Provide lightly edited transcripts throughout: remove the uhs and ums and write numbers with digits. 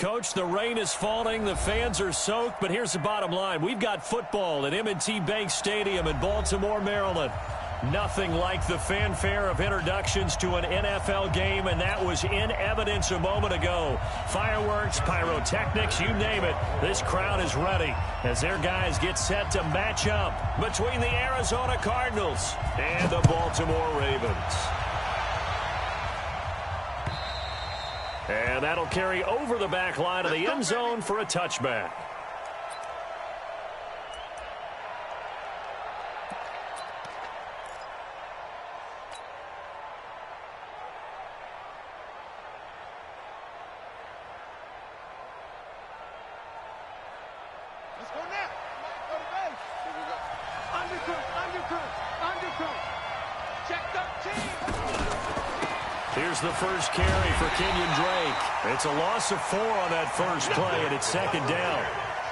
Coach, the rain is falling, the fans are soaked, but here's the bottom line. We've got football at M&T Bank Stadium in Baltimore, Maryland. Nothing like the fanfare of introductions to an NFL game, and that was in evidence a moment ago. Fireworks, pyrotechnics, you name it. This crowd is ready as their guys get set to match up between the Arizona Cardinals and the Baltimore Ravens. And that'll carry over the back line of the end zone for a touchback. Here's the first carry for Kenyon Drake. It's a loss of 4 on that first play, and it's second down.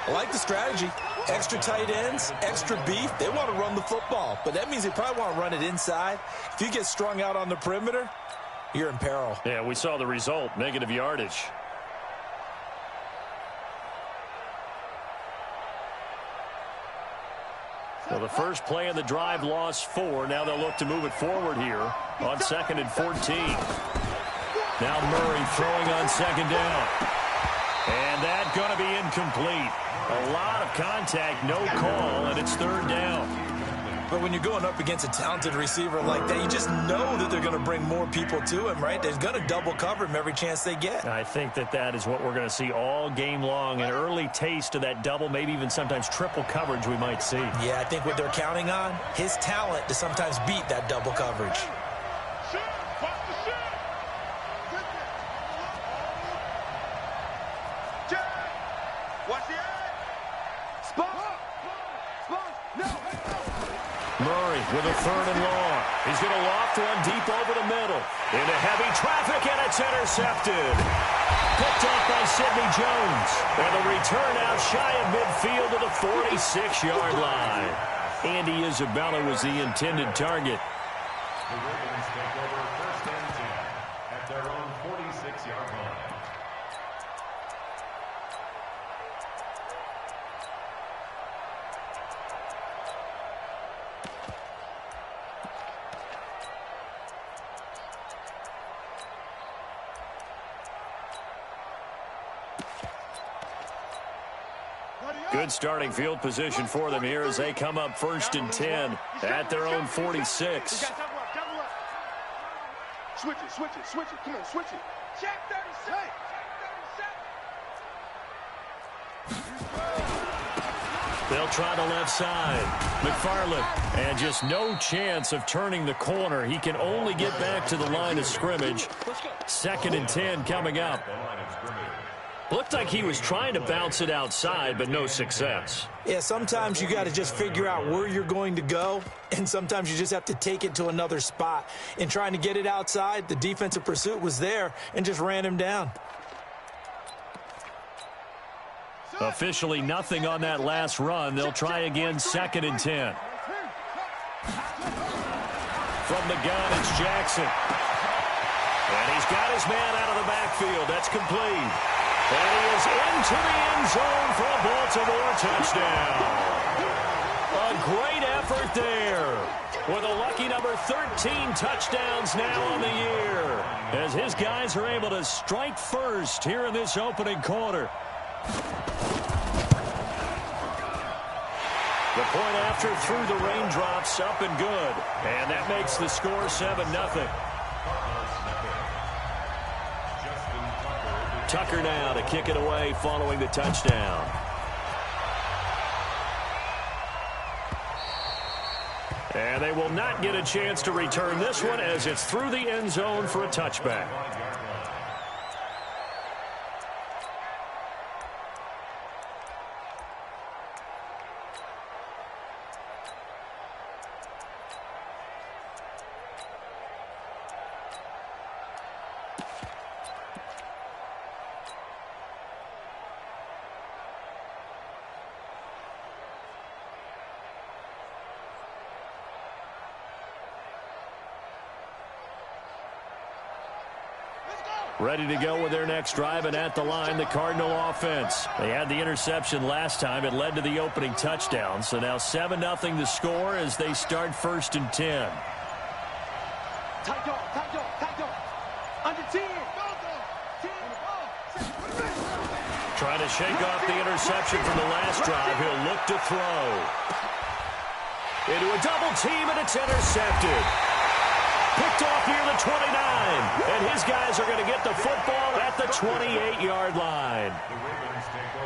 I like the strategy. Extra tight ends, extra beef. They want to run the football, but that means they probably want to run it inside. If you get strung out on the perimeter, you're in peril. Yeah, we saw the result, negative yardage. Well, the first play of the drive lost 4. Now they'll look to move it forward here on 2nd and 14. Now Murray throwing on 2nd down. And that's going to be incomplete. A lot of contact, no call, and it's 3rd down. But when you're going up against a talented receiver like that, you just know that they're going to bring more people to him, right? They're going to double cover him every chance they get. I think that is what we're going to see all game long. An early taste of that double, maybe even sometimes triple coverage we might see. Yeah, I think what they're counting on, his talent to sometimes beat that double coverage. Murray with a 3rd and long. He's going to loft one deep over the middle. Into heavy traffic, and it's intercepted. Picked off by Sidney Jones. And the return out shy of midfield to the 46-yard line. Andy Isabella was the intended target. The Ravens take over 1st and 10 at their own 46-yard line. Good starting field position for them here as they come up 1st and 10 at their own 46. Switch it. Come on, switch it. Check 37. They'll try the left side. McFarland, and just no chance of turning the corner. He can only get back to the line of scrimmage. 2nd and 10 coming up. Looked like he was trying to bounce it outside, but no success. Yeah, sometimes you got to just figure out where you're going to go, and sometimes you just have to take it to another spot. In trying to get it outside, the defensive pursuit was there and just ran him down. Officially nothing on that last run. They'll try again 2nd and 10. From the gun, it's Jackson. And he's got his man out of the backfield. That's complete. And he is into the end zone for a Baltimore touchdown. A great effort there. With a lucky number 13 touchdowns now on the year. As his guys are able to strike first here in this opening quarter. The point after through the raindrops, up and good. And that makes the score 7-0. Tucker now to kick it away following the touchdown. And they will not get a chance to return this one as it's through the end zone for a touchback. Ready to go with their next drive, and at the line, the Cardinal offense. They had the interception last time. It led to the opening touchdown. So now 7-0 the score as they start 1st and 10. Tight dog. Under 10. Trying to shake off the interception from the last drive. He'll look to throw. Into a double team, and it's intercepted. Picked off near the 29. And his guys are going to get the football at the 28-yard line.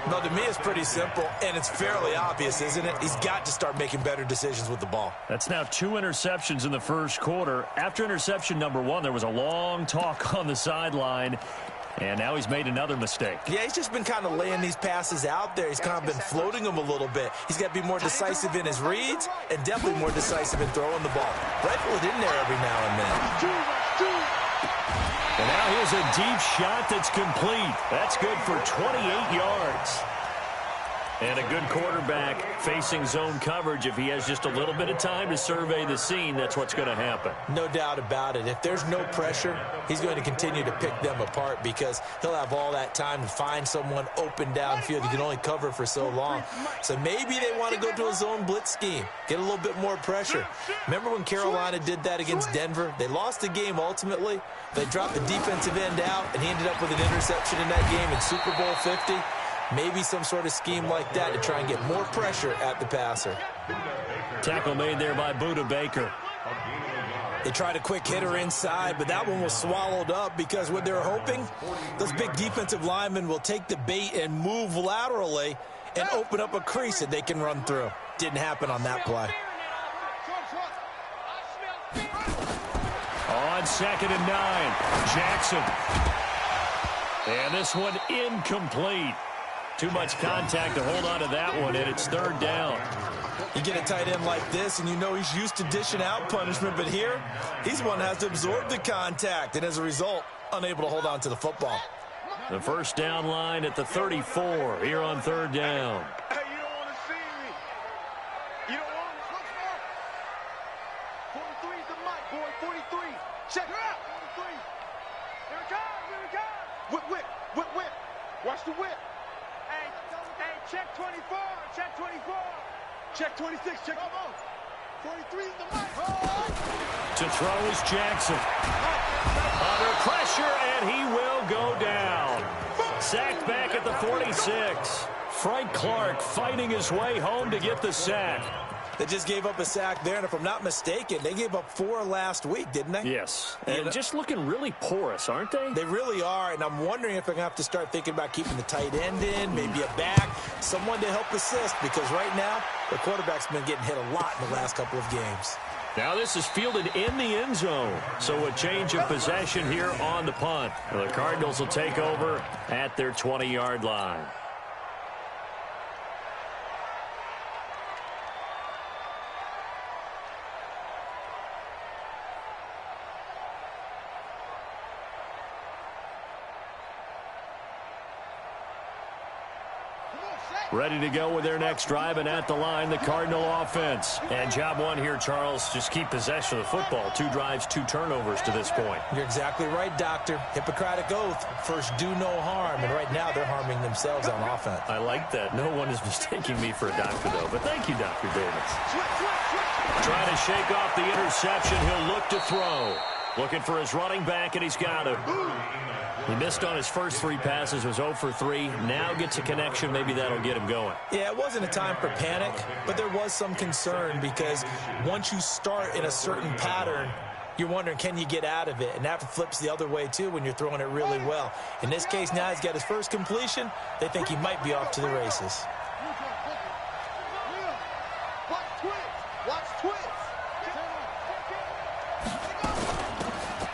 No, to me, it's pretty simple, and it's fairly obvious, isn't it? He's got to start making better decisions with the ball. That's now 2 interceptions in the first quarter. After interception number 1, there was a long talk on the sideline. And now he's made another mistake. Yeah, he's just been kind of laying these passes out there. He's kind of been floating them a little bit. He's got to be more decisive in his reads and definitely more decisive in throwing the ball. Rifle it in there every now and then. And now here's a deep shot that's complete. That's good for 28 yards. And a good quarterback facing zone coverage. If he has just a little bit of time to survey the scene, that's what's going to happen. No doubt about it. If there's no pressure, he's going to continue to pick them apart because he'll have all that time to find someone open downfield. He can only cover for so long. So maybe they want to go to a zone blitz scheme, get a little bit more pressure. Remember when Carolina did that against Denver? They lost the game ultimately. They dropped the defensive end out, and he ended up with an interception in that game in Super Bowl 50. Maybe some sort of scheme like that to try and get more pressure at the passer. Tackle made there by Budda Baker. They tried a quick hitter inside, but that one was swallowed up because what they're hoping, those big defensive linemen will take the bait and move laterally and open up a crease that they can run through. Didn't happen on that play. On 2nd and 9, Jackson. And this one incomplete. Too much contact to hold on to that one, and it's 3rd down. You get a tight end like this, and you know he's used to dishing out punishment, but here, he's one that has to absorb the contact, and as a result, unable to hold on to the football. The first down line at the 34 here on 3rd down. Hey, you don't want to see me. You don't want to look for 43 is the mic, boy. 43. Check her out. 43. Here it comes. Whip. Watch the whip. Hey, check 24. Check 24. Check 26. Check 43 is the mic. To throw is Jackson. Under pressure, and he will go down. Sacked back at the 46. Frank Clark fighting his way home to get the sack. They just gave up a sack there, and if I'm not mistaken, they gave up 4 last week, didn't they? Yes. And just looking really porous, aren't they? They really are, and I'm wondering if they're going to have to start thinking about keeping the tight end in, maybe a back, someone to help assist, because right now, the quarterback's been getting hit a lot in the last couple of games. Now this is fielded in the end zone. So a change of possession here on the punt. The Cardinals will take over at their 20-yard line. Ready to go with their next drive, and at the line, the Cardinal offense. And job 1 here, Charles, just keep possession of the football. 2 drives, 2 turnovers to this point. You're exactly right, Doctor. Hippocratic oath, first do no harm, and right now they're harming themselves on offense. I like that. No one is mistaking me for a doctor, though. But thank you, Dr. Davis. Trying to shake off the interception. He'll look to throw. Looking for his running back, and he's got him. He missed on his first 3 passes, was 0 for 3. Now gets a connection. Maybe that'll get him going. Yeah, it wasn't a time for panic, but there was some concern because once you start in a certain pattern, you're wondering, can you get out of it? And that flips the other way, too, when you're throwing it really well. In this case, now he's got his first completion. They think he might be off to the races.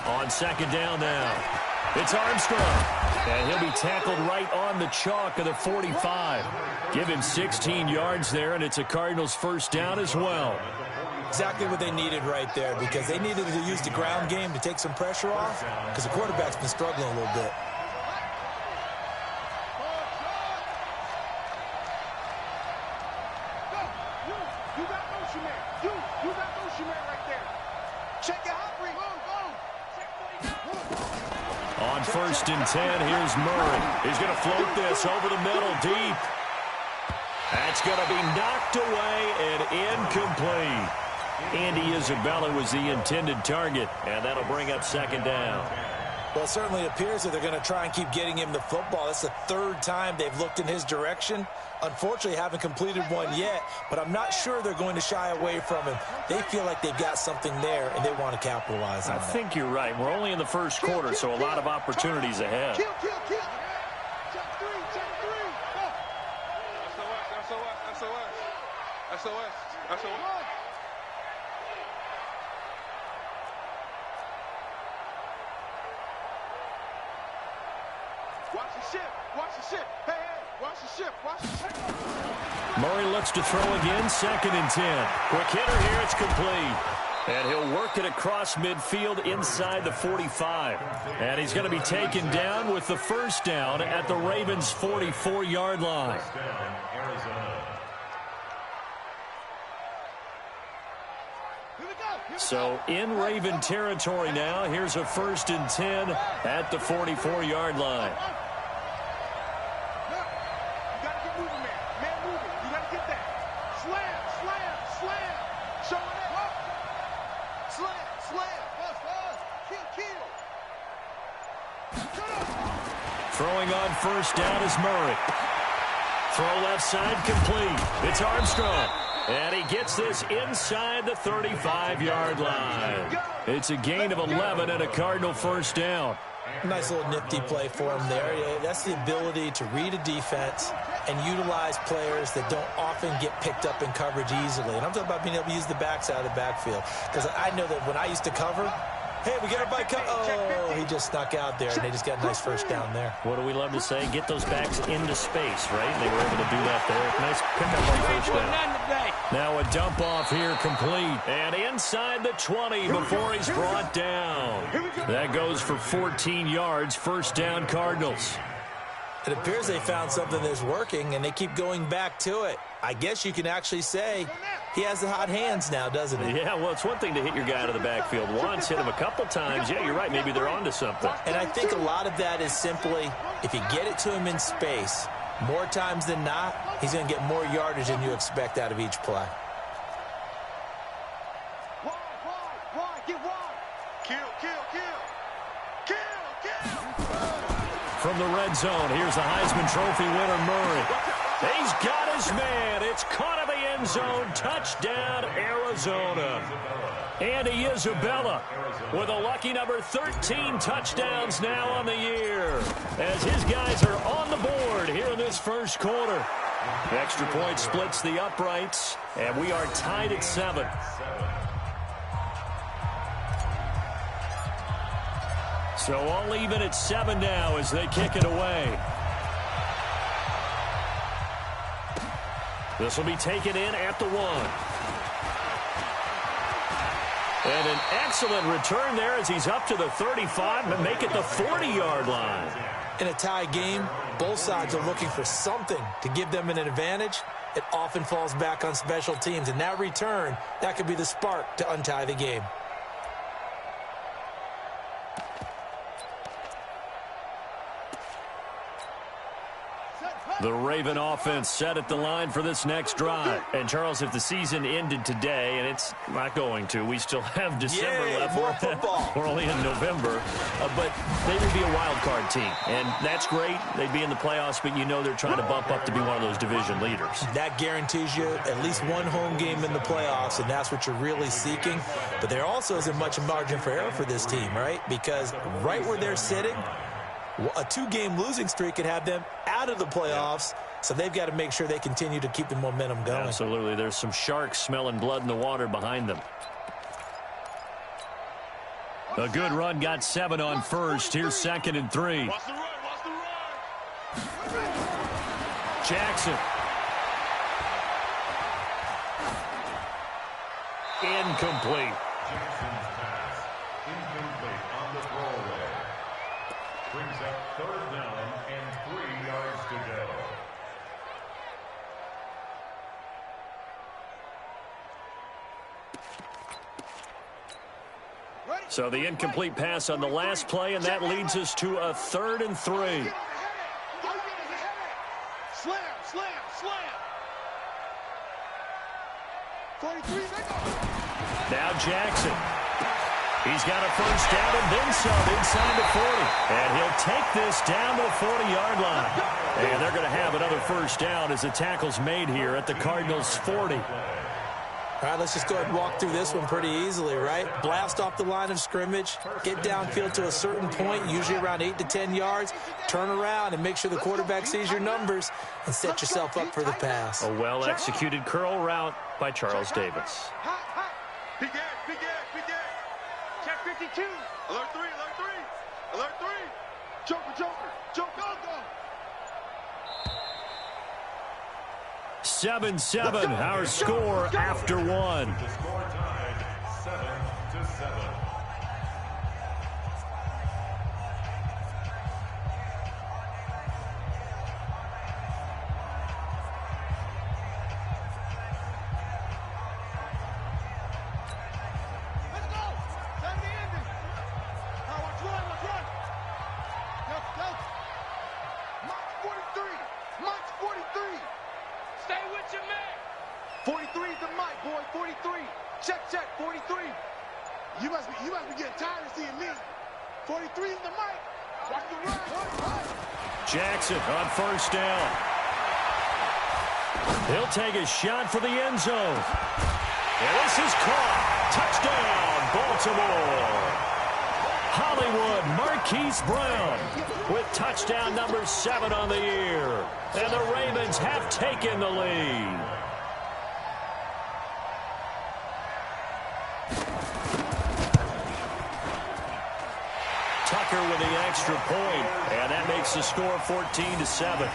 On 2nd down now. It's Armstrong. And he'll be tackled right on the chalk of the 45. Give him 16 yards there, and it's a Cardinals first down as well. Exactly what they needed right there, because they needed to use the ground game to take some pressure off, because the quarterback's been struggling a little bit. You got motion man. You got motion man right there. Check your hot ring. Go. On 1st and 10. Here's Murray. He's going to float this over the middle deep. That's going to be knocked away and incomplete. Andy Isabella was the intended target, and that'll bring up 2nd down. Well, it certainly appears that they're going to try and keep getting him the football. That's the 3rd time they've looked in his direction. Unfortunately, haven't completed one yet, but I'm not sure they're going to shy away from him. They feel like they've got something there, and they want to capitalize on it. I think you're right. We're only in the 1st quarter, so a lot of opportunities ahead. Kill. Check 3. SOS. Watch the ship. Hey, watch the ship. Murray looks to throw again, 2nd and 10. Quick hitter here, it's complete. And he'll work it across midfield inside the 45. And he's going to be taken down with the 1st down at the Ravens' 44-yard line. So in Raven territory now. Here's a 1st and 10 at the 44-yard line. You got to get moving, man. Man moving. You got to get that. Slam. Show it up. Slam. Kill. Throwing on 1st down is Murray. Throw left side complete. It's Armstrong. And he gets this inside the 35-yard line. It's a gain of 11 and a Cardinal 1st down. Nice little nifty play for him there. That's the ability to read a defense and utilize players that don't often get picked up in coverage easily. And I'm talking about being able to use the backs out of the backfield. Because I know that when I used to cover, hey, we got our bike. Oh, he just snuck out there, and they just got a nice 1st down there. What do we love to say? Get those backs into space, right? They were able to do that there. Nice pickup on 1st down. Now a dump off here complete. And inside the 20 before he's brought down. That goes for 14 yards. 1st down Cardinals. It appears they found something that's working, and they keep going back to it. I guess you can actually say he has the hot hands now, doesn't he? Yeah, well, it's one thing to hit your guy out of the backfield once, hit him a couple times. Yeah, you're right. Maybe they're onto something. And I think a lot of that is simply if you get it to him in space, more times than not, he's going to get more yardage than you expect out of each play. Wide. Get wide. Kill. From the red zone, here's the Heisman Trophy winner, Murray. He's got his man. It's caught in the end zone. Touchdown, Arizona. Andy Isabella with a lucky number 13 touchdowns now on the year as his guys are on the board here in this 1st quarter. The extra point splits the uprights, and we are tied at 7. So all even at 7 now as they kick it away. This will be taken in at the 1. And an excellent return there as he's up to the 35 and make it the 40-yard line. In a tie game, both sides are looking for something to give them an advantage. It often falls back on special teams. And that return, that could be the spark to untie the game. The Raven offense set at the line for this next drive. And, Charles, if the season ended today, and it's not going to, we still have December left. More football. We're only in November. But they would be a wild card team. And that's great. They'd be in the playoffs, but you know they're trying to bump up to be one of those division leaders. That guarantees you at least one home game in the playoffs, and that's what you're really seeking. But there also isn't much margin for error for this team, right? Because right where they're sitting, a 2-game losing streak could have them out of the playoffs, so they've got to make sure they continue to keep the momentum going. Absolutely. There's some sharks smelling blood in the water behind them. A good run got 7 on 1st. Here's 2nd and 3. Watch the run. Jackson. Incomplete. Jackson's pass. Incomplete on the throwaway. Brings up 3rd down and 3 yards to go. Ready? So the incomplete pass on the last play, and that leads us to a 3rd and 3. Slam, slam, slam. 43, now Jackson. He's got a first down and then some inside the 40. And he'll take this down to the 40-yard line. And they're going to have another first down as the tackle's made here at the Cardinals' 40. All right, let's just go ahead and walk through this one pretty easily, right? Blast off the line of scrimmage, get downfield to a certain point, usually around 8 to 10 yards, turn around and make sure the quarterback sees your numbers and set yourself up for the pass. A well-executed curl route by Charles Davis. Big Ed, big Ed, big Ed. Check 52. Alert 3, alert 3. Alert 3. Joker, Joker, Joker, go. 7-7, our score after one. The score tied 7-7. Let's go. Time to end it. Now let's run, let's run. Go. Mike's 43. Mike's 43. Stay with your man. 43 is the mic, boy. 43. Check, 43. You must be getting tired of seeing me. 43 is the mic. Watch the run. Jackson on first down. He'll take a shot for the end zone. And this is caught. Touchdown, Baltimore. Hollywood Marquise Brown with touchdown number 7 on the year. And the Ravens have taken the lead. Tucker with the extra point, and that makes the score 14-7.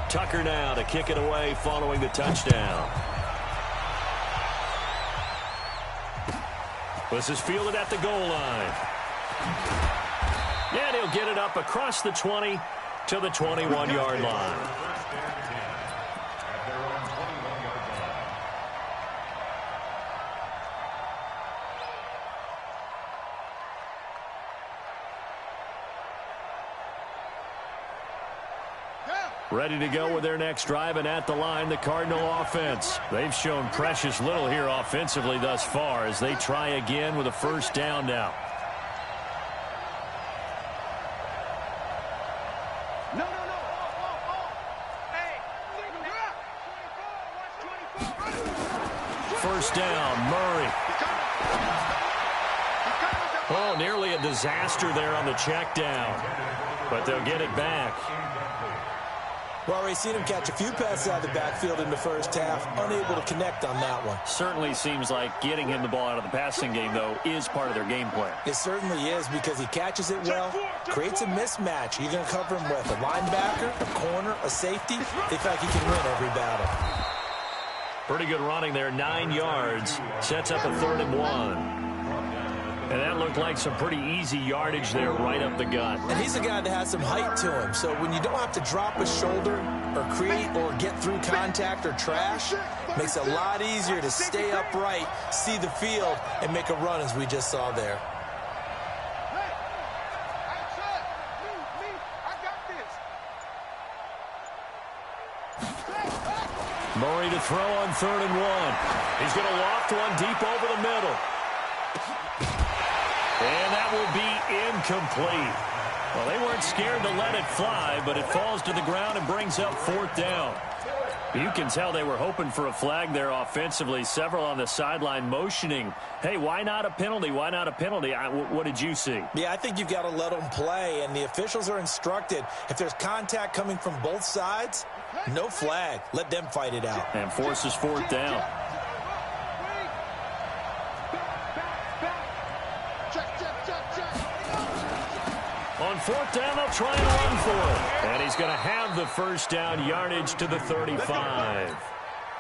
Tucker now to kick it away following the touchdown. This is fielded at the goal line. And he'll get it up across the 20 to the 21-yard line. Ready to go with their next drive, and at the line, the Cardinal offense. They've shown precious little here offensively thus far as they try again with a first down now. No. Hey, First down, Murray. Oh, nearly a disaster there on the check down, but they'll get it back. Well, we've seen him catch a few passes out of the backfield in the first half, unable to connect on that one. Certainly seems like getting him the ball out of the passing game, though, is part of their game plan. It certainly is because he catches it well, creates a mismatch. You're going to cover him with a linebacker, a corner, a safety. They feel like he can win every battle. Pretty good running there, 9 yards. Sets up a 3rd and 1. And that looked like some pretty easy yardage there right up the gut. And he's a guy that has some height to him. So when you don't have to drop a shoulder or create or get through contact or trash, makes it a lot easier to stay upright, see the field, and make a run as we just saw there. Murray to throw on 3rd and 1. He's going to loft one deep over the middle. And that will be incomplete. Well, they weren't scared to let it fly, but it falls to the ground and brings up 4th down. You can tell they were hoping for a flag there offensively. Several on the sideline motioning, hey, why not a penalty? Why not a penalty? What did you see? Yeah, I think you've got to let them play, and the officials are instructed. If there's contact coming from both sides, no flag. Let them fight it out. And forces 4th down. On 4th down, they'll try and run for it. And he's going to have the first down yardage to the 35.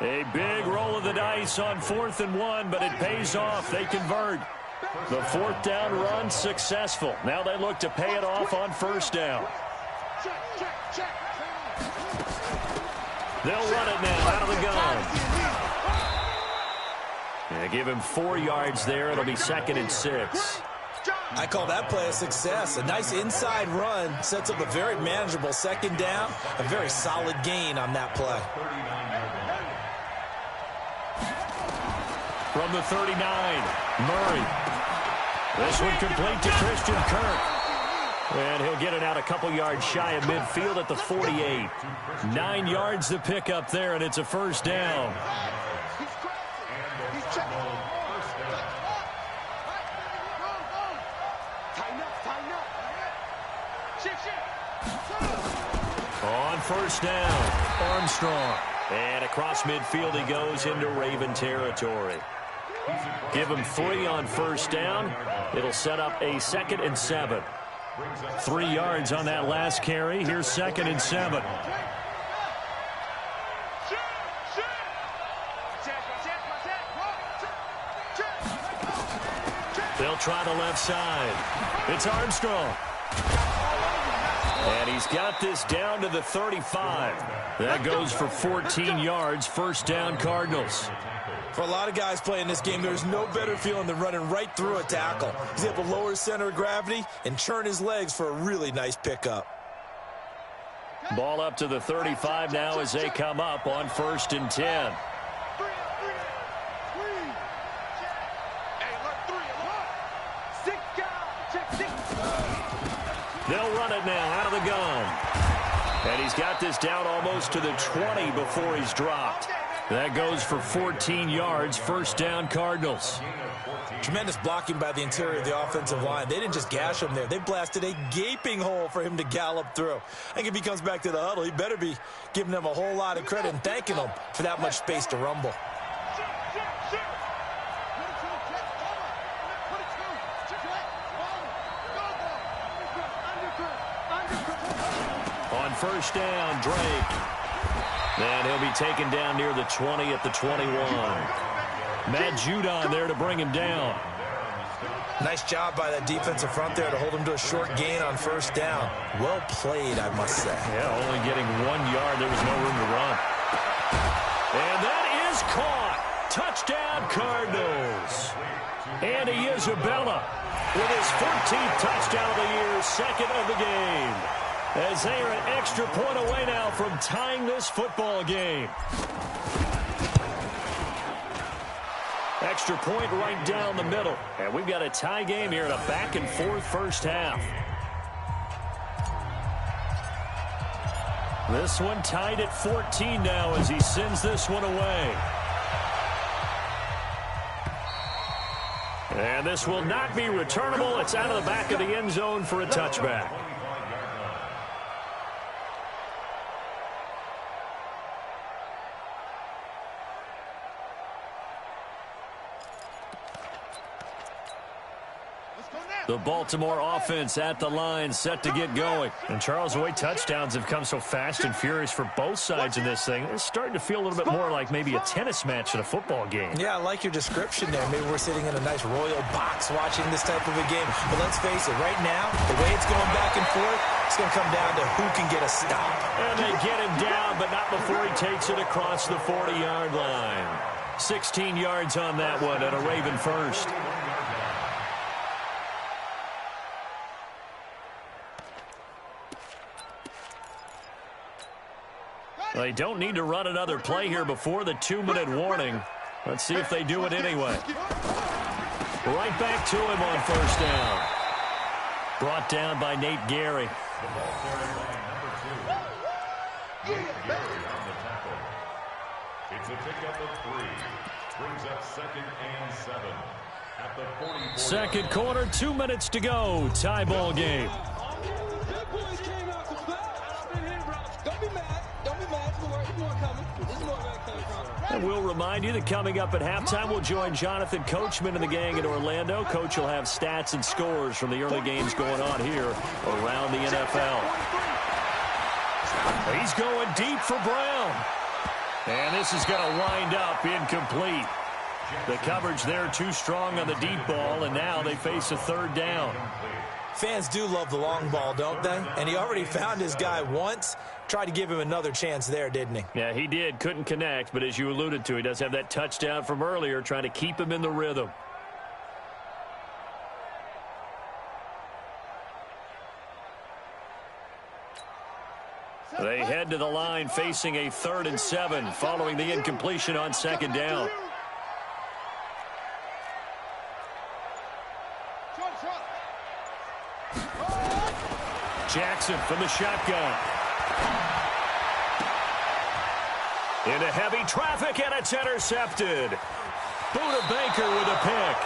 A big roll of the dice on 4th and 1, but it pays off. They convert. The 4th down run successful. Now they look to pay it off on 1st down. They'll run it now out of the gun. They give him 4 yards there. It'll be 2nd and 6. I call that play a success. A nice inside run sets up a very manageable 2nd down. A very solid gain on that play. From the 39, Murray. This one complete to Christian Kirk. And he'll get it out a couple yards shy of midfield at the 48. 9 yards to pick up there, and it's a 1st down. On 1st down, Armstrong. And across midfield he goes into Raven territory. Give him 3 on 1st down. It'll set up a 2nd and 7. 3 yards on that last carry. Here's 2nd and 7. They'll try the left side. It's Armstrong. And he's got this down to the 35. That goes for 14 yards. 1st down, Cardinals. For a lot of guys playing this game, there's no better feeling than running right through a tackle. He's able to lower his center of gravity and churn his legs for a really nice pickup. Ball up to the 35 now as they come up on 1st and 10. They'll run it now out of the gun. And he's got this down almost to the 20 before he's dropped. That goes for 14 yards. 1st down, Cardinals. Tremendous blocking by the interior of the offensive line. They didn't just gash him there. They blasted a gaping hole for him to gallop through. I think if he comes back to the huddle, he better be giving them a whole lot of credit and thanking them for that much space to rumble. On 1st down, Drake. And he'll be taken down near the 20 at the 21. Matt Judon there to bring him down. Nice job by that defensive front there to hold him to a short gain on 1st down. Well played, I must say. Yeah, only getting 1 yard. There was no room to run. And that is caught. Touchdown, Cardinals. Andy Isabella with his 14th touchdown of the year, 2nd of the game. As they are an extra point away now from tying this football game. Extra point right down the middle. And we've got a tie game here in a back-and-forth 1st half. This one tied at 14 now as he sends this one away. And this will not be returnable. It's out of the back of the end zone for a touchback. The Baltimore offense at the line, set to get going. And Charles, the way touchdowns have come so fast and furious for both sides in this thing, it's starting to feel a little bit more like maybe a tennis match in a football game. Yeah, I like your description there. Maybe we're sitting in a nice royal box watching this type of a game. But let's face it, right now, the way it's going back and forth, it's going to come down to who can get a stop. And they get him down, but not before he takes it across the 40-yard line. 16 yards on that one and a Raven 1st. They don't need to run another play here before the 2-minute warning. Let's see if they do it anyway. Right back to him on 1st down. Brought down by Nate Gary. It's a pickup of 3. Brings up 2nd and 7. At the 44. Second quarter, 2 minutes to go. Tie ball game. And we'll remind you that coming up at halftime, we'll join Jonathan Coachman and the gang in Orlando. Coach will have stats and scores from the early games going on here around the NFL. He's going deep for Brown. And this is going to wind up incomplete. The coverage there too strong on the deep ball, and now they face a 3rd down. Fans do love the long ball, don't they? And he already found his guy once. Tried to give him another chance there, didn't he? Yeah, he did. Couldn't connect, but as you alluded to, he does have that touchdown from earlier, trying to keep him in the rhythm. They head to the line facing a 3rd and 7 following the incompletion on 2nd down. Jackson from the shotgun. Into heavy traffic, and it's intercepted. Buda Baker with a pick.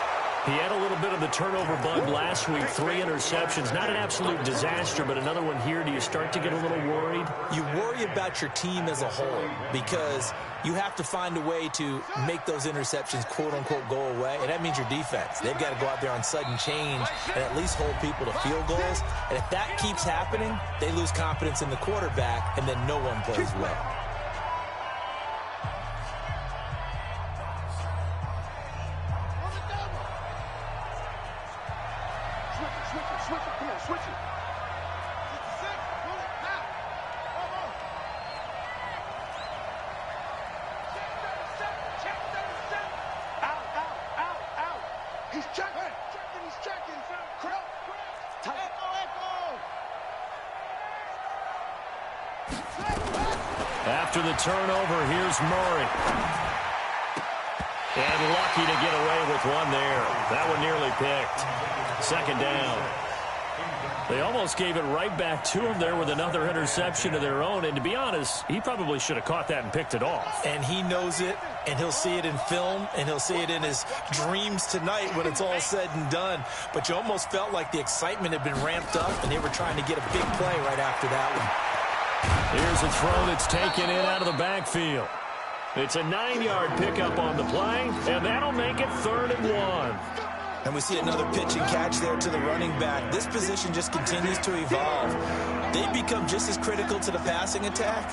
He had a little bit of the turnover bug last week, 3 interceptions. Not an absolute disaster, but another one here. Do you start to get a little worried? You worry about your team as a whole because you have to find a way to make those interceptions, quote-unquote, go away, and that means your defense. They've got to go out there on sudden change and at least hold people to field goals. And if that keeps happening, they lose confidence in the quarterback, and then no one plays well. After the turnover, here's Murray. And lucky to get away with one there. That one nearly picked. 2nd down. They almost gave it right back to him there with another interception of their own. And to be honest, he probably should have caught that and picked it off. And he knows it, and he'll see it in film, and he'll see it in his dreams tonight when it's all said and done. But you almost felt like the excitement had been ramped up, and they were trying to get a big play right after that one. Here's a throw that's taken in out of the backfield. It's a 9-yard pickup on the play, and that'll make it 3rd and 1. And we see another pitch and catch there to the running back. This position just continues to evolve. They become just as critical to the passing attack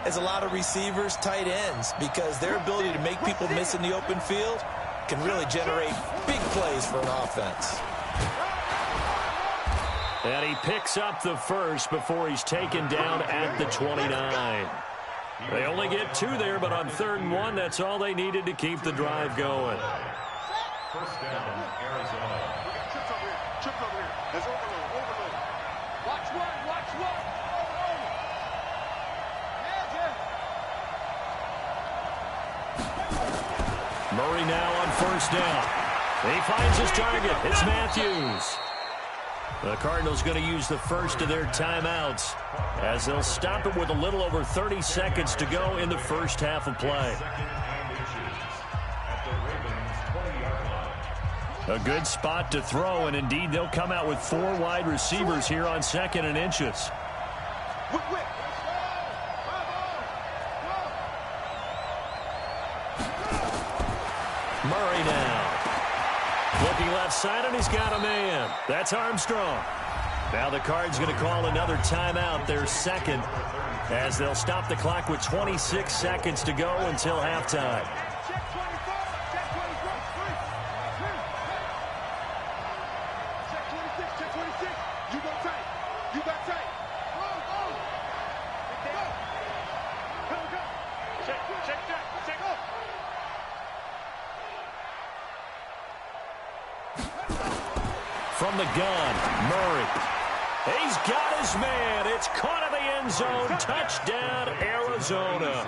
as a lot of receivers, tight ends, because their ability to make people miss in the open field can really generate big plays for an offense. And he picks up the first before he's taken down at the 29. They only get 2 there, but on 3rd and 1, that's all they needed to keep the drive going. First down, Arizona. We got trips over here. Trips over here. That's overload. Watch one. Murray now on 1st down. He finds his target. It's Matthews. The Cardinals going to use the first of their timeouts as they'll stop it with a little over 30 seconds to go in the first half of play. A good spot to throw, and indeed they'll come out with 4 wide receivers here on 2nd and inches. Murray now. Looking left side, and he's got a man. That's Armstrong. Now the Cards going to call another timeout, their 2nd, as they'll stop the clock with 26 seconds to go until halftime. From the gun, Murray. He's got his man. It's caught in the end zone. Touchdown, Arizona.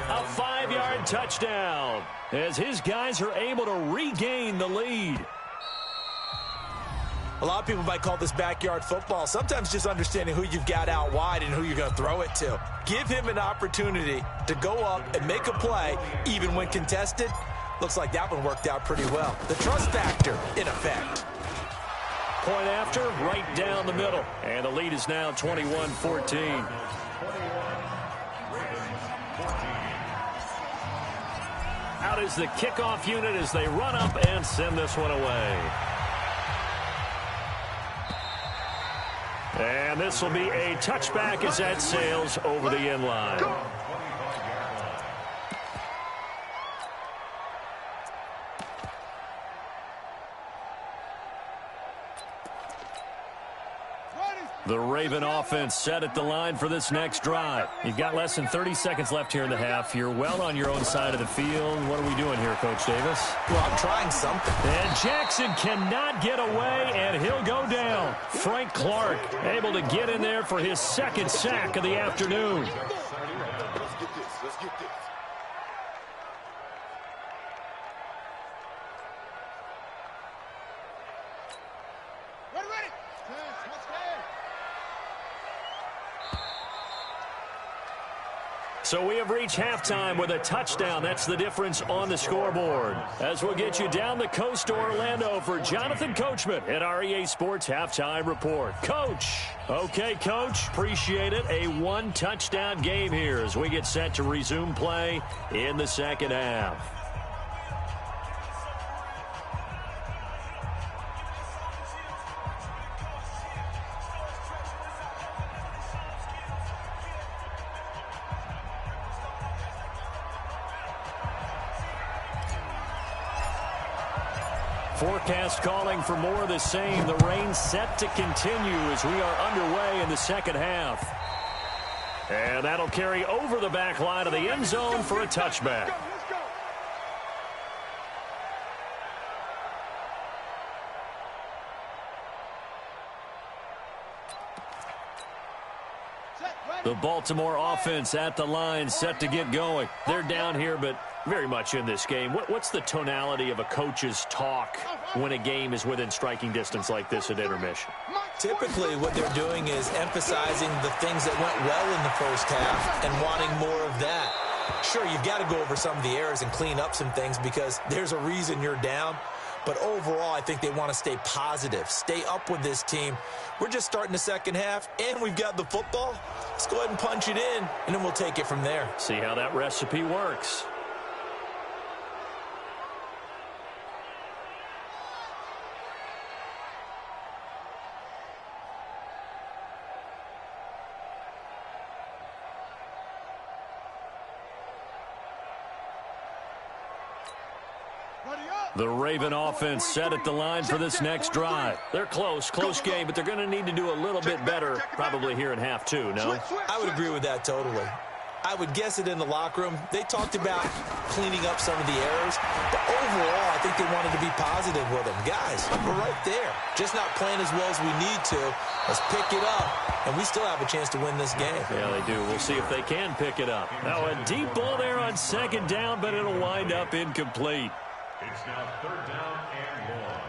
A 5-yard touchdown as his guys are able to regain the lead. A lot of people might call this backyard football. Sometimes just understanding who you've got out wide and who you're going to throw it to. Give him an opportunity to go up and make a play, even when contested. Looks like that one worked out pretty well. The trust factor in effect. Point after, right down the middle. And the lead is now 21-14. Out is the kickoff unit as they run up and send this one away. And this will be a touchback as that sails over the end line. The Raven offense set at the line for this next drive. You've got less than 30 seconds left here in the half. You're well on your own side of the field. What are we doing here, Coach Davis? Well, I'm trying something. And Jackson cannot get away, and he'll go down. Frank Clark able to get in there for his second sack of the afternoon. Let's get this. Let's get this. Ready. So we have reached halftime with a touchdown. That's the difference on the scoreboard. As we'll get you down the coast to Orlando for Jonathan Coachman at our EA Sports Halftime Report. Coach. Okay, Coach. Appreciate it. A one-touchdown game here as we get set to resume play in the second half. Forecast calling for more of the same. The rain set to continue as we are underway in the second half. And that'll carry over the back line of the end zone for a touchback. The Baltimore offense at the line set to get going. They're down here, but very much in this game. What's the tonality of a coach's talk when a game is within striking distance like this at intermission? Typically, what they're doing is emphasizing the things that went well in the first half and wanting more of that. Sure, you've got to go over some of the errors and clean up some things because there's a reason you're down. But overall, I think they want to stay positive, stay up with this team. We're just starting the second half, and we've got the football. Let's go ahead and punch it in, and then we'll take it from there. See how that recipe works. The Raven offense set at the line for this next drive. They're close game, but they're going to need to do a little bit better probably here in half two, no? I would agree with that totally. I would guess it in the locker room. They talked about cleaning up some of the errors, but overall, I think they wanted to be positive with them. Guys, we're right there. Just not playing as well as we need to. Let's pick it up, and we still have a chance to win this game. Yeah, they do. We'll see if they can pick it up. Now, a deep ball there on second down, but it'll wind up incomplete. It's now third down and 1.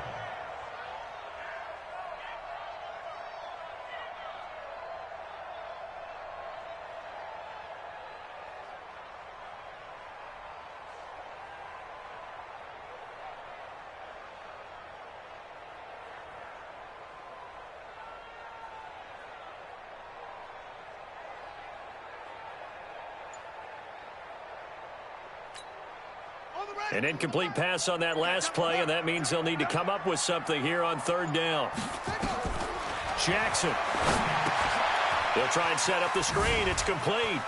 An incomplete pass on that last play, and that means they'll need to come up with something here on third down. Jackson. They'll try and set up the screen. It's complete.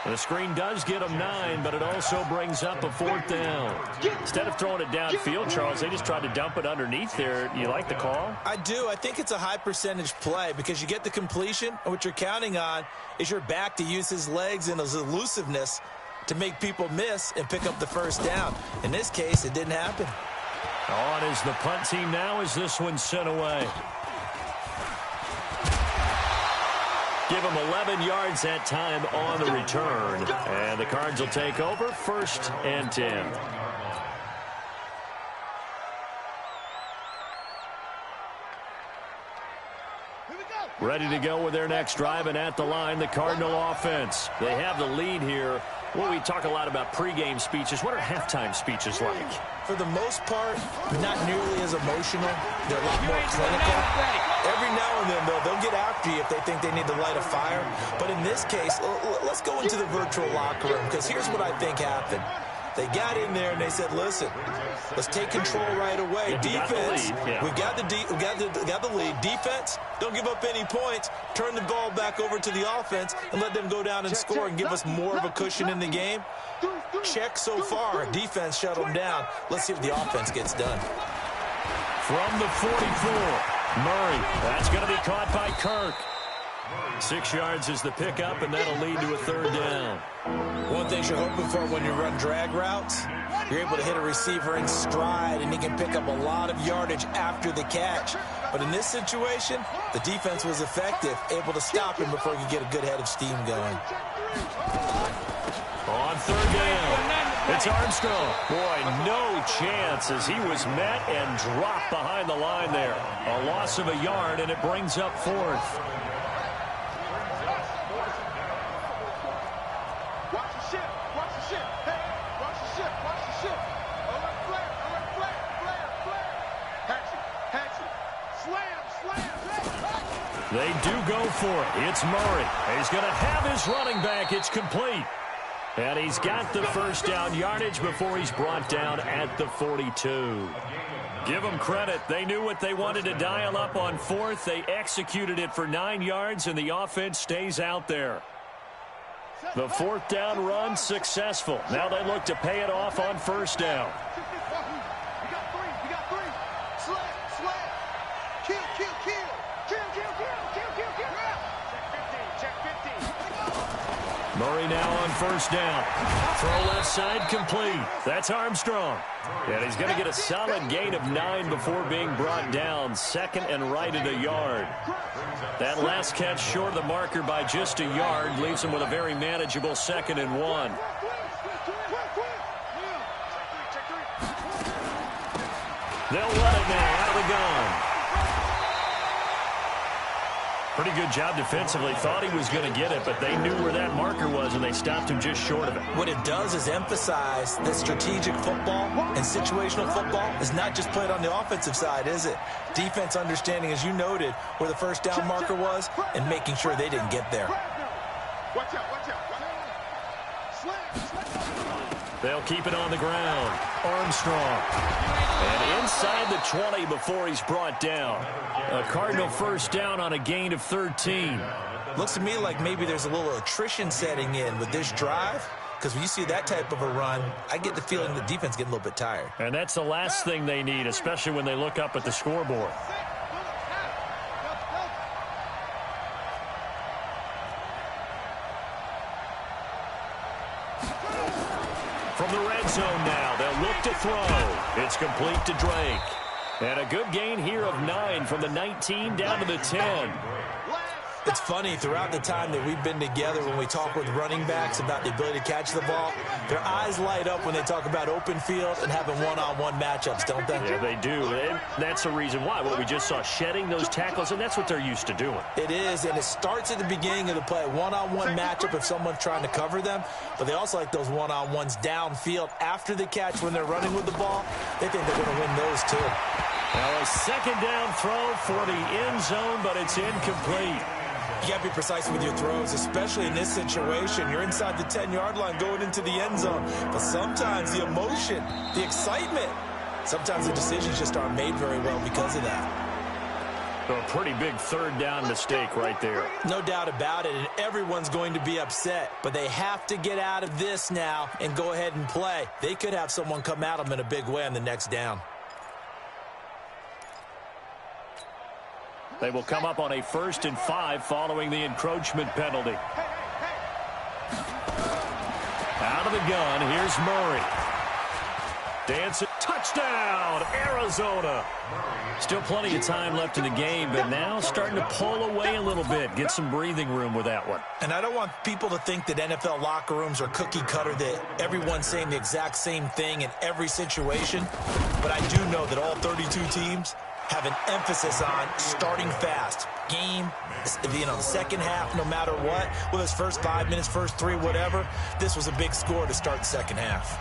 The screen does get them 9, but it also brings up a fourth down. Instead of throwing it downfield, Charles, they just tried to dump it underneath there. You like the call? I do. I think it's a high percentage play because you get the completion, and what you're counting on is your back to use his legs and his elusiveness to make people miss and pick up the first down. In this case, it didn't happen. On is the punt team now as this one's sent away. Give them 11 yards that time on the return. And the Cards will take over 1st and 10. Ready to go with their next drive, and at the line, the Cardinal offense. They have the lead here. Well, we talk a lot about pregame speeches. What are halftime speeches like? For the most part, not nearly as emotional. They're a lot more clinical. Every now and then, though, they'll get after you if they think they need to light a fire. But in this case, let's go into the virtual locker room, because here's what I think happened. They got in there and they said, "Listen, let's take control right away. Defense, we've got the lead. Defense, don't give up any points. Turn the ball back over to the offense and let them go down and score and give us more of a cushion in the game." Check so far. Defense shut them down. Let's see if the offense gets done. From the 44, Murray, that's going to be caught by Kirk. 6 yards is the pickup, and that'll lead to a third down. One thing you're hoping for when you run drag routes, you're able to hit a receiver in stride, and he can pick up a lot of yardage after the catch. But in this situation, the defense was effective, able to stop him before he could get a good head of steam going. On third down, it's Armstrong. Boy, no chance as he was met and dropped behind the line there. A loss of a yard, and it brings up fourth. They do go for it. It's Murray. He's going to have his running back. It's complete. And he's got the first down yardage before he's brought down at the 42. Give them credit. They knew what they wanted to dial up on fourth. They executed it for 9 yards, and the offense stays out there. The fourth down run successful. Now they look to pay it off on first down. Murray now on first down. Throw left side complete. That's Armstrong. And he's going to get a solid gain of 9 before being brought down. Second and right at a yard. That last catch short of the marker by just a yard leaves him with a very manageable 2nd and 1. They'll run it now out of the gun. Pretty good job defensively. Thought he was going to get it, but they knew where that marker was, and they stopped him just short of it. What it does is emphasize that strategic football and situational football is not just played on the offensive side, is it? Defense understanding, as you noted, where the first down marker was and making sure they didn't get there. Watch out, watch out. They'll keep it on the ground. Armstrong. And inside the 20 before he's brought down. A Cardinal first down on a gain of 13. Looks to me like maybe there's a little attrition setting in with this drive, because when you see that type of a run, I get the feeling the defense getting a little bit tired. And that's the last thing they need, especially when they look up at the scoreboard. From the red zone now, they'll look to throw. It's complete to Drake. And a good gain here of 9 from the 19 down to the 10. It's funny, throughout the time that we've been together, when we talk with running backs about the ability to catch the ball, their eyes light up when they talk about open field and having one-on-one matchups, don't they? Yeah, they do. And that's the reason why. What we just saw, shedding those tackles, and that's what they're used to doing. It is, and it starts at the beginning of the play. One-on-one matchup if someone's trying to cover them, but they also like those one-on-ones downfield after the catch when they're running with the ball. They think they're going to win those too. Now a second down throw for the end zone, but it's incomplete. You got to be precise with your throws, especially in this situation. You're inside the 10-yard line going into the end zone. But sometimes the emotion, the excitement, sometimes the decisions just aren't made very well because of that. A pretty big third down mistake right there. No doubt about it, and everyone's going to be upset. But they have to get out of this now and go ahead and play. They could have someone come at them in a big way on the next down. They will come up on a 1st and 5 following the encroachment penalty. Out of the gun, here's Murray. Dancing, touchdown, Arizona. Still plenty of time left in the game, but now starting to pull away a little bit, get some breathing room with that one. And I don't want people to think that NFL locker rooms are cookie cutter, that everyone's saying the exact same thing in every situation. But I do know that all 32 teams have an emphasis on starting fast. Game, the second half, no matter what, whether it's first 5 minutes, first 3, whatever, this was a big score to start the second half.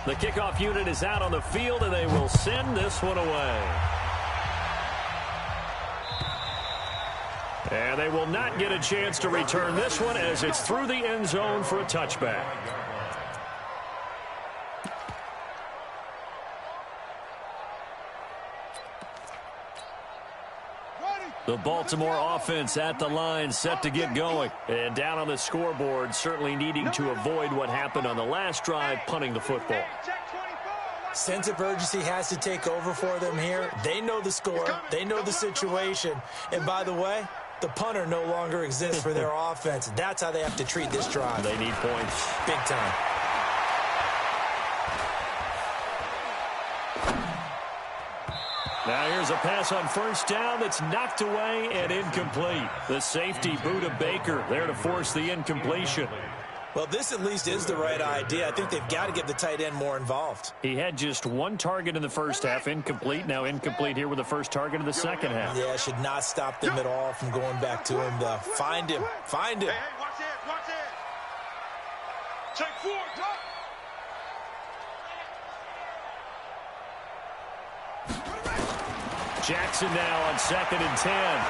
The kickoff unit is out on the field, and they will send this one away. And they will not get a chance to return this one as it's through the end zone for a touchback. The Baltimore offense at the line, set to get going. And down on the scoreboard, certainly needing to avoid what happened on the last drive, punting the football. Sense of urgency has to take over for them here. They know the score. They know the situation. And by the way, the punter no longer exists for their offense. That's how they have to treat this drive. They need points. Big time. Now here's a pass on first down that's knocked away and incomplete. The safety, Buda Baker, there to force the incompletion. Well, this at least is the right idea. I think they've got to get the tight end more involved. He had just one target in the first half, incomplete. Now incomplete here with the first target of the second half. Yeah, it should not stop them at all from going back to him, though. Find him. Find him. Hey, watch that, watch that. Check forward, drop. Jackson now on 2nd and 10.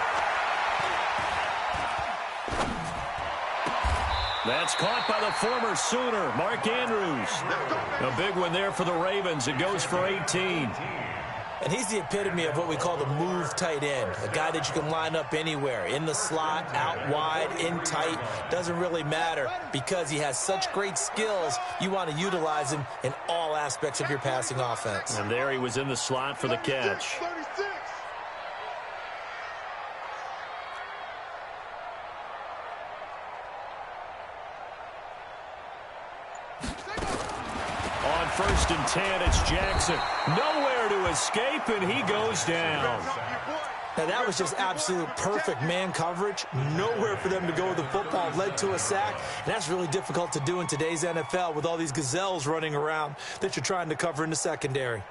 That's caught by the former Sooner, Mark Andrews. A big one there for the Ravens. It goes for 18. And he's the epitome of what we call the move tight end, a guy that you can line up anywhere, in the slot, out wide, in tight, doesn't really matter because he has such great skills. You want to utilize him in all aspects of your passing offense. And there he was in the slot for the catch. 36. On 1st and 10, it's Jackson. Nowhere to escape, and he goes down. Now, that was just absolute perfect man coverage. Nowhere for them to go with the football. Led to a sack, and that's really difficult to do in today's NFL with all these gazelles running around that you're trying to cover in the secondary.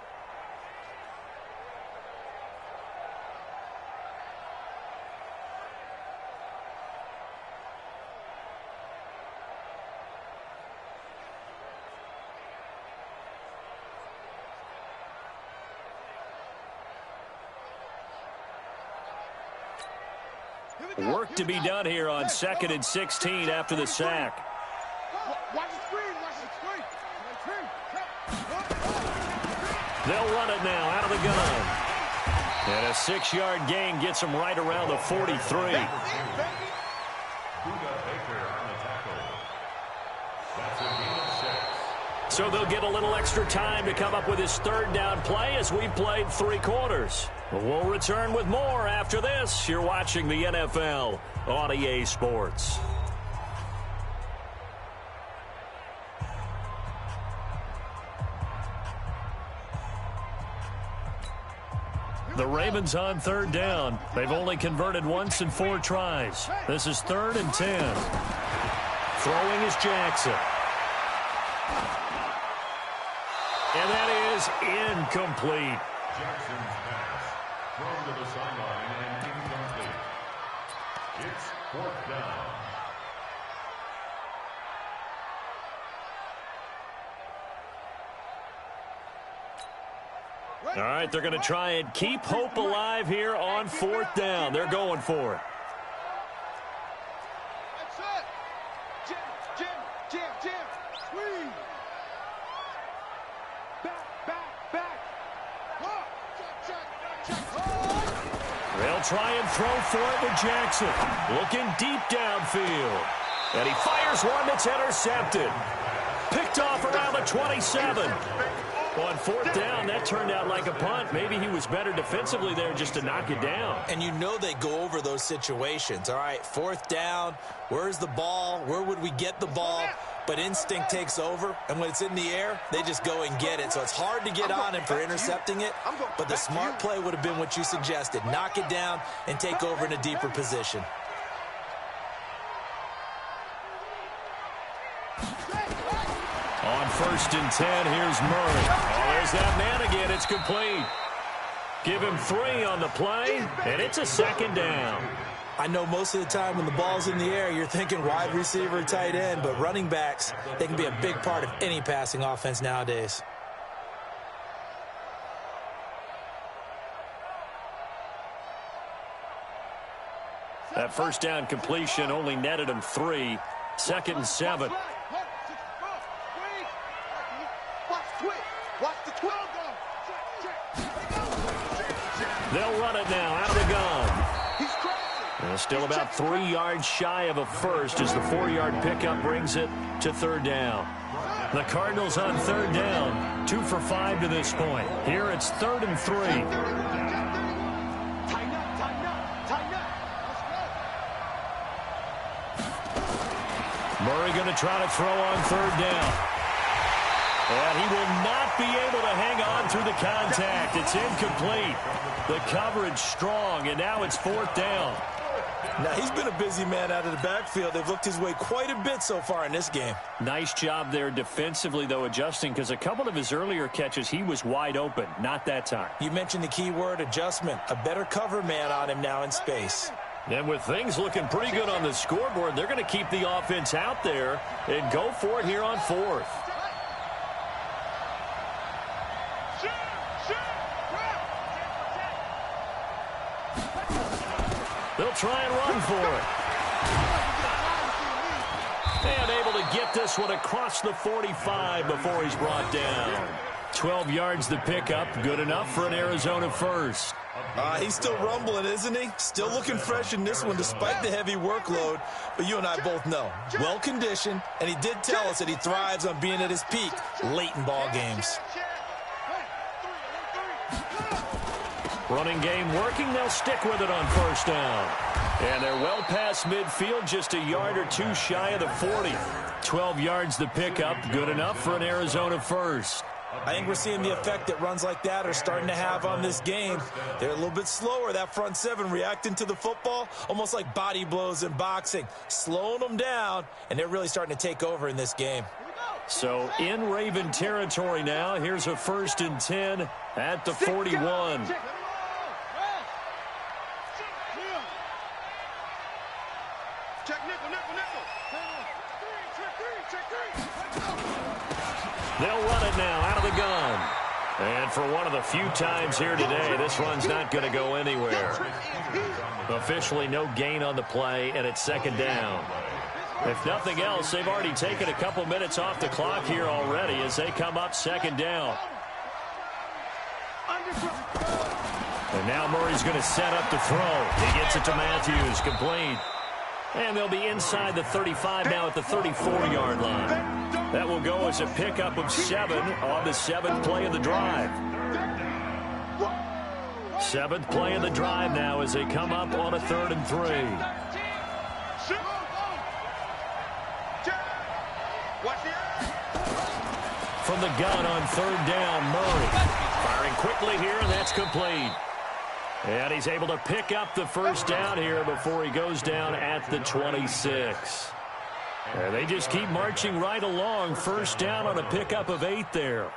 Work to be done here on 2nd and 16 after the sack. Watch the screen, watch the screen. They'll run it now out of the gun. And a 6-yard gain gets them right around the 43. Buda Baker on the tackle. That's a gain of 6. So they'll get a little extra time to come up with his 3rd down play as we played 3 quarters. We'll return with more after this. You're watching the NFL on EA Sports. The Ravens on 3rd down. They've only converted once in 4 tries. This is 3rd and 10. Throwing is Jackson. And that is incomplete. Jackson's pass thrown to the sideline and incomplete. It's 4th down. All right, they're going to try and keep hope alive here on 4th down. They're going for it. That's it. Jim. Squeeze. Back. Check. They'll try and throw for it with Jackson. Looking deep downfield. And he fires one that's intercepted. Picked off around the 27. On 4th down, that turned out like a punt. Maybe he was better defensively there just to knock it down. And you know they go over those situations. All right, 4th down, where's the ball? Where would we get the ball? But instinct takes over, and when it's in the air, they just go and get it. So it's hard to get on him for intercepting it, but the smart play would have been what you suggested. Knock it down and take over in a deeper position. On 1st and 10, here's Murray. Oh, there's that man again. It's complete. Give him 3 on the play, and it's a 2nd down. I know most of the time when the ball's in the air, you're thinking wide receiver, tight end, but running backs, they can be a big part of any passing offense nowadays. That 1st down completion only netted him 3. 2nd and 7. They'll run it now out of the gun. Still about 3 yards shy of a first as the 4-yard pickup brings it to third down. The Cardinals on third down, 2 for 5 to this point. Here it's 3rd and 3. Tighten up, tighten up, tighten up. Murray going to try to throw on third down. And he will not be able to hang on through the contact. It's incomplete. The coverage strong, and now it's 4th down. Now, he's been a busy man out of the backfield. They've looked his way quite a bit so far in this game. Nice job there defensively, though, adjusting, because a couple of his earlier catches, he was wide open. Not that time. You mentioned the key word, adjustment. A better cover man on him now in space. And with things looking pretty good on the scoreboard, they're going to keep the offense out there and go for it here on 4th. They'll try and run for it. And able to get this one across the 45 before he's brought down. 12 yards to pick up. Good enough for an Arizona first. He's still rumbling, isn't he? Still looking fresh in this one despite the heavy workload. But you and I both know, well-conditioned, and he did tell us that he thrives on being at his peak late in ball games. Running game working. They'll stick with it on first down. And they're well past midfield, just a yard or two shy of the 40. 12 yards to pick up. Good enough for an Arizona first. I think we're seeing the effect that runs like that are starting to have on this game. They're a little bit slower, that front seven, reacting to the football, almost like body blows in boxing, slowing them down, and they're really starting to take over in this game. So in Raven territory now. Here's a 1st and 10 at the 41. Check nickel, nickel, nickel. Check three. They'll run it now out of the gun. And for one of the few times here today, this run's not going to go anywhere. Officially no gain on the play, and it's 2nd down. If nothing else, they've already taken a couple minutes off the clock here already as they come up 2nd down. And now Murray's going to set up the throw. He gets it to Matthews, complete. And they'll be inside the 35 now at the 34-yard line. That will go as a pickup of 7 on the 7th play of the drive. 7th play of the drive now as they come up on a 3rd and 3. From the gun on 3rd down, Murray. Firing quickly here, and that's complete. And he's able to pick up the first down here before he goes down at the 26. And they just keep marching right along. First down on a pickup of 8 there.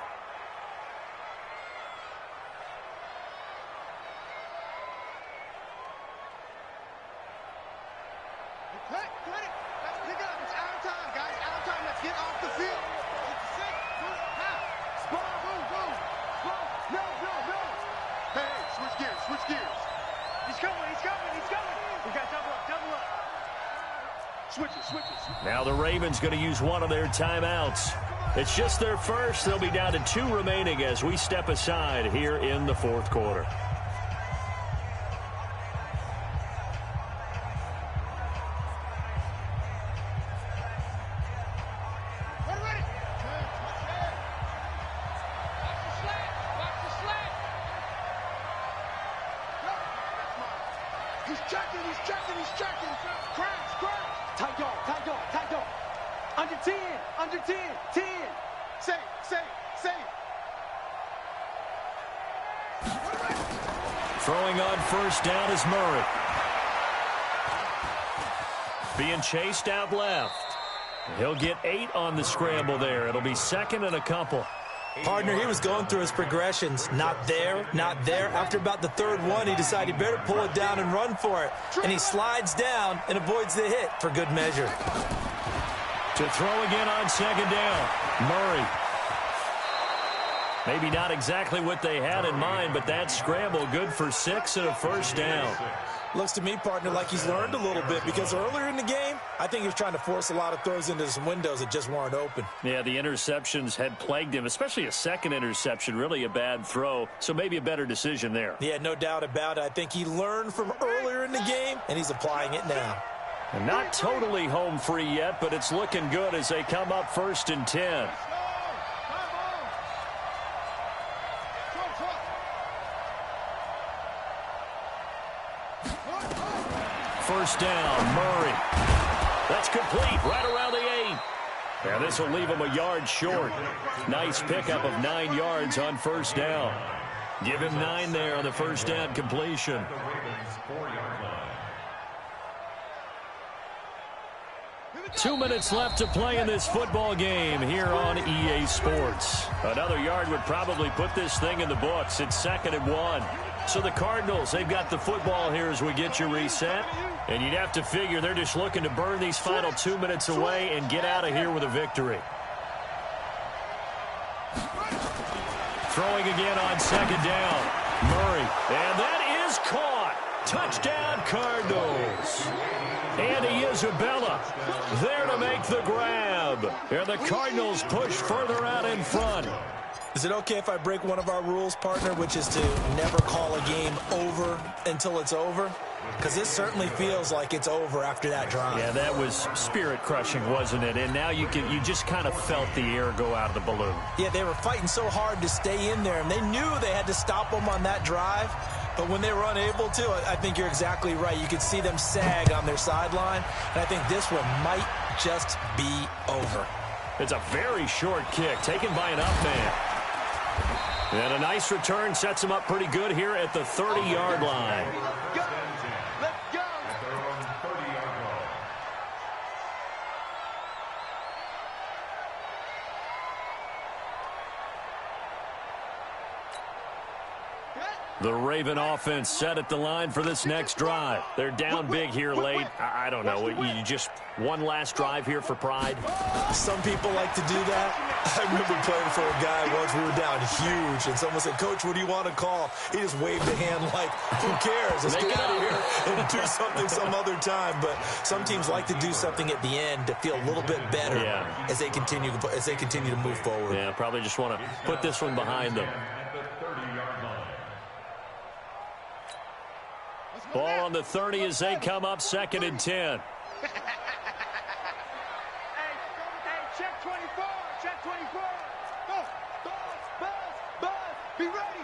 Let's pick up. It's out of time, guys. Out of time. Let's get off the field. Spawn, no. Hey, switch gears. He's coming. We got double up. Switch it. Now the Ravens going to use one of their timeouts. It's just their first. They'll be down to 2 remaining as we step aside here in the 4th quarter. He's checking. Crash. Tight dog. Under 10. 10. Say. Throwing on first down is Murray. Being chased out left. He'll get 8 on the scramble there. It'll be 2nd and a couple. Partner, he was going through his progressions. Not there. After about the 3rd one, he decided he better pull it down and run for it. And he slides down and avoids the hit for good measure. To throw again on 2nd down. Murray. Maybe not exactly what they had in mind, but that scramble good for 6 and a first down. Looks to me, partner, like he's learned a little bit, because earlier in the game, I think he was trying to force a lot of throws into some windows that just weren't open. Yeah, the interceptions had plagued him, especially a second interception, really a bad throw, so maybe a better decision there. Yeah, no doubt about it. I think he learned from earlier in the game, and he's applying it now. And not totally home free yet, but it's looking good as they come up 1st and 10. First down, Murray. That's complete, right around the 8. Yeah, this will leave him a yard short. Nice pickup of 9 yards on first down. Give him 9 there on the first down completion. 2 minutes left to play in this football game here on EA Sports. Another yard would probably put this thing in the books. It's 2nd and 1. So the Cardinals, they've got the football here as we get you reset. And you'd have to figure they're just looking to burn these final 2 minutes away and get out of here with a victory. Throwing again on 2nd down. Murray. And that is caught. Touchdown, Cardinals. Andy Isabella there to make the grab. And the Cardinals push further out in front. Is it okay if I break one of our rules, partner, which is to never call a game over until it's over? Because this certainly feels like it's over after that drive. Yeah, that was spirit-crushing, wasn't it? And now you just kind of felt the air go out of the balloon. Yeah, they were fighting so hard to stay in there, and they knew they had to stop them on that drive. But when they were unable to, I think you're exactly right. You could see them sag on their sideline, and I think this one might just be over. It's a very short kick taken by an up man. And a nice return sets him up pretty good here at the 30-yard line. Go. Let's go. The Raven offense set at the line for this next drive. They're down big here late. I don't know. You just one last drive here for pride? Some people like to do that. I remember playing for a guy once. We were down huge, and someone said, "Coach, what do you want to call?" He just waved a hand like, "Who cares? Let's get out of here and do something some other time." But some teams like to do something at the end to feel a little bit better as they continue to move forward. Yeah, probably just want to put this one behind them. Ball on the 30 as they come up 2nd and 10. Hey, check 24. Check 24. Buzz. Be ready.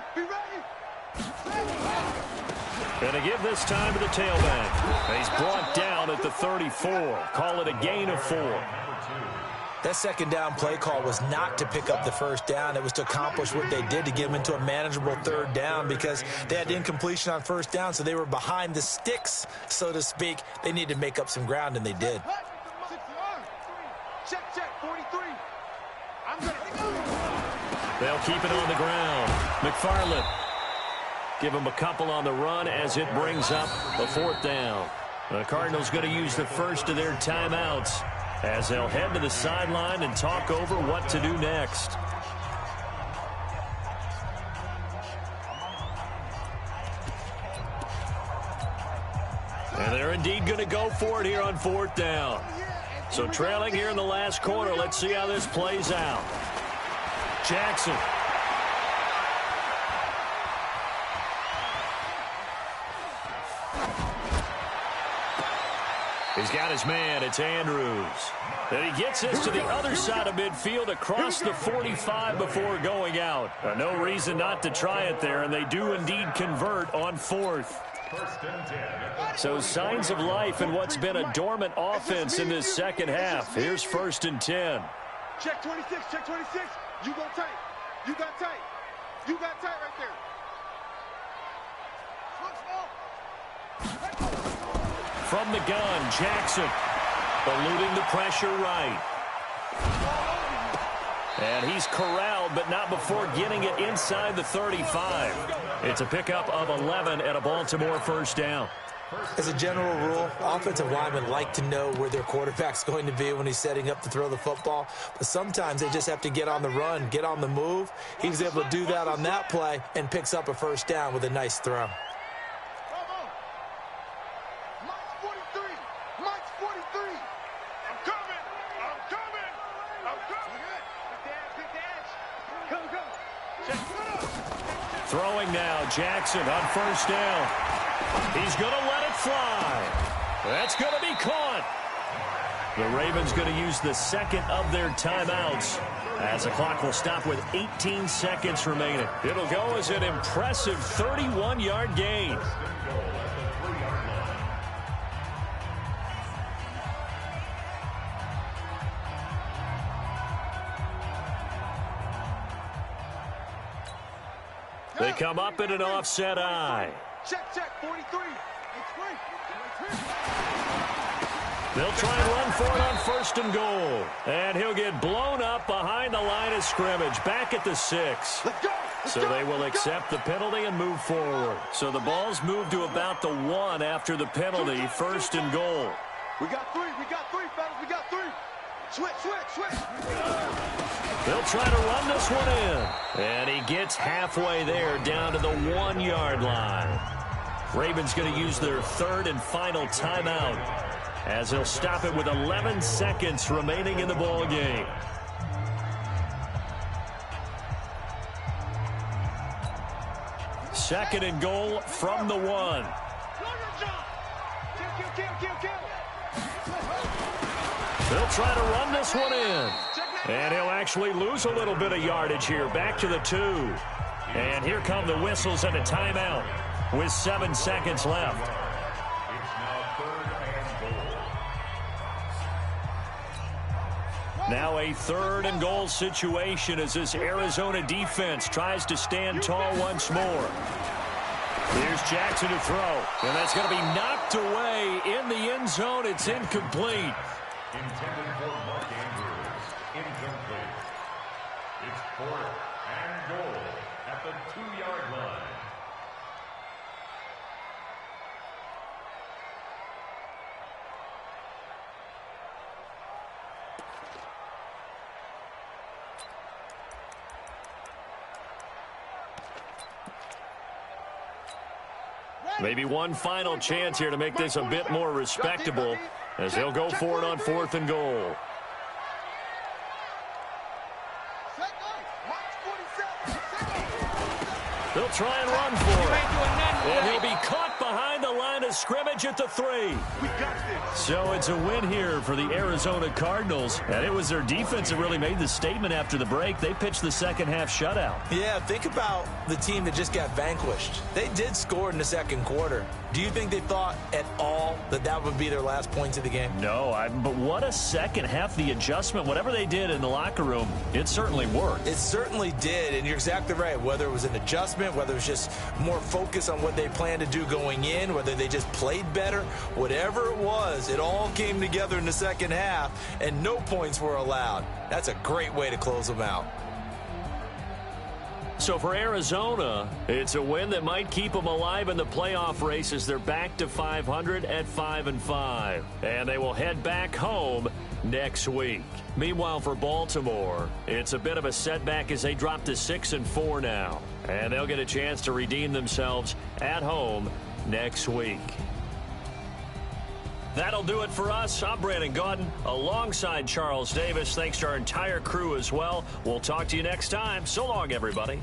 And to give this time to the tailback. He's brought down at the 34. Call it a gain of 4. That 2nd down play call was not to pick up the first down. It was to accomplish what they did, to get them into a manageable 3rd down, because they had incompletion on 1st down, so they were behind the sticks, so to speak. They needed to make up some ground, and they did. Check 43. They'll keep it on the ground. McFarland. Give them a couple on the run as it brings up a 4th down. The Cardinals going to use the first of their timeouts as they'll head to the sideline and talk over what to do next. And they're indeed going to go for it here on 4th down. So trailing here in the last quarter, let's see how this plays out. Jackson. He's got his man. It's Andrews. And he gets this to the other side of midfield across the 45 before going out. No reason not to try it there, and they do indeed convert on 4th. So signs of life in what's been a dormant offense in this second half. Here's 1st and 10. Check 26. You go tight. You got tight. right there. From the gun, Jackson eluding the pressure right. And he's corralled, but not before getting it inside the 35. It's a pickup of 11 and a Baltimore 1st down. As a general rule, offensive linemen like to know where their quarterback's going to be when he's setting up to throw the football. But sometimes they just have to get on the run, get on the move. He was able to do that on that play and picks up a 1st down with a nice throw. Throwing now, Jackson on first down. He's going to let it fly. That's going to be caught. The Ravens going to use the second of their timeouts as the clock will stop with 18 seconds remaining. It'll go as an impressive 31-yard gain. They come up in an offset eye. Check, 43. They'll try and run for it on first and goal. And he'll get blown up behind the line of scrimmage, back at the 6. Let's go. So they will accept the penalty and move forward. So the ball's moved to about the 1 after the penalty, first and goal. We got 3, fellas, we got 3. Switch. They'll try to run this one in. And he gets halfway there, down to the 1-yard line. Ravens going to use their third and final timeout, as they'll stop it with 11 seconds remaining in the ball game. Second and goal from the 1. They'll try to run this one in. And he'll actually lose a little bit of yardage here. Back to the 2. And here come the whistles and a timeout with 7 seconds left. It's now third and goal. Now a third and goal situation as this Arizona defense tries to stand tall once more. Here's Jackson to throw. And that's going to be knocked away in the end zone. It's incomplete. Intended for Mark Andrews. Incomplete. It's fourth and goal at the 2-yard line. Maybe one final chance here to make this a bit more respectable, as they'll go for it on fourth and goal. They'll try and run for it. And he'll be caught behind the line of scrimmage at the 3. So it's a win here for the Arizona Cardinals. And it was their defense that really made the statement after the break. They pitched the second half shutout. Yeah, think about the team that just got vanquished. They did score in the second quarter. Do you think they thought at all that that would be their last points of the game? No, but what a second half. The adjustment, whatever they did in the locker room, it certainly worked. It certainly did, and you're exactly right. Whether it was an adjustment, whether it was just more focus on what they planned to do going in, whether they just played better, whatever it was, it all came together in the second half, and no points were allowed. That's a great way to close them out. So for Arizona, it's a win that might keep them alive in the playoff race as they're back to 500 at 5-5. And they will head back home next week. Meanwhile, for Baltimore, it's a bit of a setback as they drop to 6-4 now. And they'll get a chance to redeem themselves at home next week. That'll do it for us. I'm Brandon Gaudin alongside Charles Davis. Thanks to our entire crew as well. We'll talk to you next time. So long, everybody.